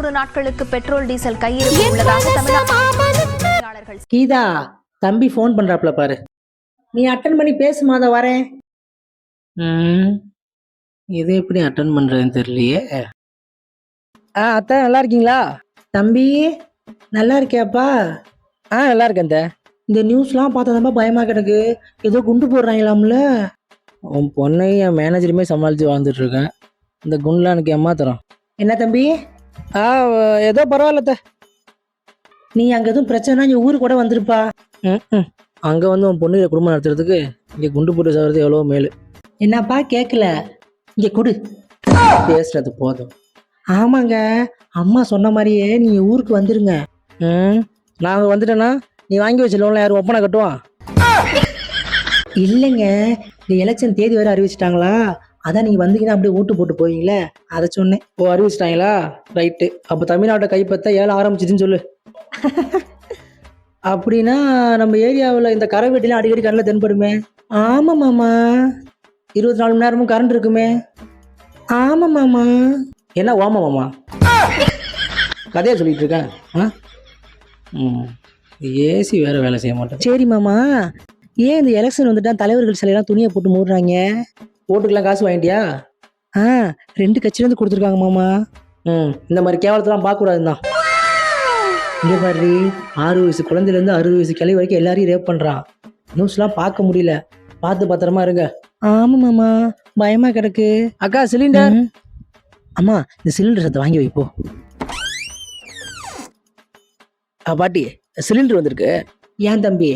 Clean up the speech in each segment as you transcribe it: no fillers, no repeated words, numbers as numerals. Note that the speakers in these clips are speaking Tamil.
100 நாட்களுக்கு பெட்ரோல் டீசல் கையிருப்பு உள்ளதாக தமிழக கீதா தம்பி ஃபோன் பண்றாப்ல பாரு. நீ அட்டன் பண்ணி பேசுமா, அதை வரேன். இது எப்படி அட்டன் பண்றதுன்னு தெரியலையே. அத்தை நல்லா இருக்கீங்களா? தம்பி நல்லா இருக்கியாப்பா? நல்லா இருக்கேன் அத்தை. இந்த நியூஸ்லாம் பார்த்தா பயமா கிடக்கு. ஏதோ குண்டு போடுறாங்களாம்ல. உன் பொண்ணையும் என் மேனேஜருமே சமாளித்து வாழ்ந்துட்டு இருக்கேன். இந்த குண்டுலாம் எனக்கு ஏமாத்துறோம். என்ன தம்பி? ஏதோ பரவாயில்ல அத்தை. நீ அங்க எதுவும் பிரச்சனை இங்க ஊருக்கு கூட வந்திருப்பா. அங்கே வந்து உன் பொண்ணுடைய குடும்பம் நடத்துறதுக்கு இங்கே குண்டு போட்டு சாகிறது எவ்வளோ மேலு. என்னப்பா கேட்கல? இங்க கொடு. பேசுறது போதும். ஆமாங்க, அம்மா சொன்ன மாதிரியே நீங்க ஊருக்கு வந்துருங்க. நாங்கள் வந்துட்டேன்னா நீ வாங்கி வச்ச லோன்ல யாரும் ஒப்பனை கட்டுவான்? இல்லைங்க, இந்த எலெக்ஷன் தேதி வேற அறிவிச்சிட்டாங்களா, அதான் நீங்க வந்தீங்கன்னா அப்படியே ஓட்டு போட்டு போவீங்களே, அதை சொன்னேன். ஓ, அறிவிச்சிட்டாங்களா? ரைட்டு. அப்போ தமிழ்நாட்டை கைப்பற்ற ஏழை ஆரம்பிச்சிதுன்னு சொல்லு. அப்படின்னா நம்ம ஏரியாவில் இந்த கரை வெட்டிலாம் அடிக்கடி கண்ணில் தென்படுமே. ஆமா மாமா. 24 மணி நேரமும் கரண்ட் இருக்குமே. ஆமா மாமா. என்ன ஓமா மாமா கதையா சொல்லிட்டு இருக்கேன்? ஏசி வேற வேலை செய்ய மாட்டேன். சரி மாமா, ஏன் இந்த எலெக்ஷன் வந்துட்டா தலைவர்கள் சிலையெல்லாம் துணியை போட்டு மூடுறாங்க? ஓட்டுக்கெல்லாம் காசு வாங்கிட்டியா? 2 கட்சியிலேருந்து கொடுத்துருக்காங்க மாமா. இந்த மாதிரி கேவலத்தெல்லாம் பார்க்கக்கூடாதுதான். இங்கே பாரு, 6 வயசு குழந்தையிலேருந்து 60 வயசு கிளை வரைக்கும் எல்லாரையும் ரேப் பண்ணுறான். நியூஸ்லாம் பார்க்க முடியல. பார்த்து பத்திரமா இருங்க. ஆமா மாமா, பயமா கிடக்கு. அக்கா சிலிண்டர். அம்மா இந்த சிலிண்டர் சத்தை வாங்கி வைப்போ. பாட்டி சிலிண்டர் வந்திருக்கு. ஏன் தம்பி,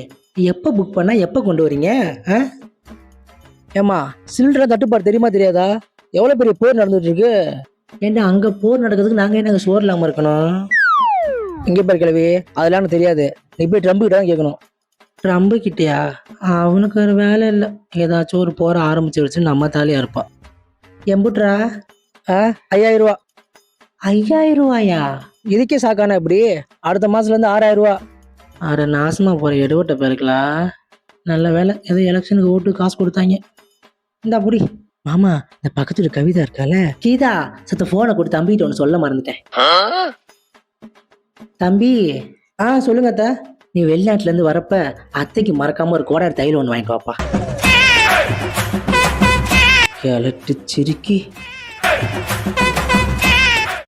எப்போ புக் பண்ணா எப்போ கொண்டு வரீங்க? ஏம்மா சிலிண்டர் தட்டுப்பாடு தெரியுமா தெரியாதா? எவ்வளோ பெரிய போர் நடந்துட்டு இருக்கு. ஏன்னா அங்கே போர் நடக்கிறதுக்கு நாங்கள் என்ன சோறு இல்லாமல் இருக்கணும்? இங்கே பாரு கிழவி, அதெல்லாம் எனக்கு தெரியாது. நீ போய் ட்ரம்பு கிட்ட தான் கேட்கணும். ட்ரம்பு கிட்டையா? அவனுக்கு ஒரு வேலை இல்லை. ஏதாச்சும் ஒரு போற ஆரம்பிச்சு வச்சு நம்ம தாலியா இருப்பான். எம்புட்ரா? 5000 ரூபா. 5000 ரூபாயா? இதுக்கே சாக்கானா எப்படி? அடுத்த மாசத்துலேருந்து 6000 ரூபா. அரை நாசமா போற எடுவட்ட பேருங்களா. நல்ல வேலை, ஏதோ எலெக்ஷனுக்கு ஓட்டு காசு கொடுத்தாங்க. இந்த அப்படி மாமா, இந்த பக்கத்துல கவிதா இருக்கால, கீதா, சத்த போனை கொடுத்து தம்பிகிட்ட ஒன்று சொல்ல மறந்துட்டேன். தம்பி. சொல்லுங்க அத்தை. நீ வெளிநாட்டுல இருந்து வரப்ப அத்தைக்கு மறக்காம ஒரு கோடாரி தையல் ஒன்று வாங்கிக்கோப்பா. கிளட்டு சிரிக்கி.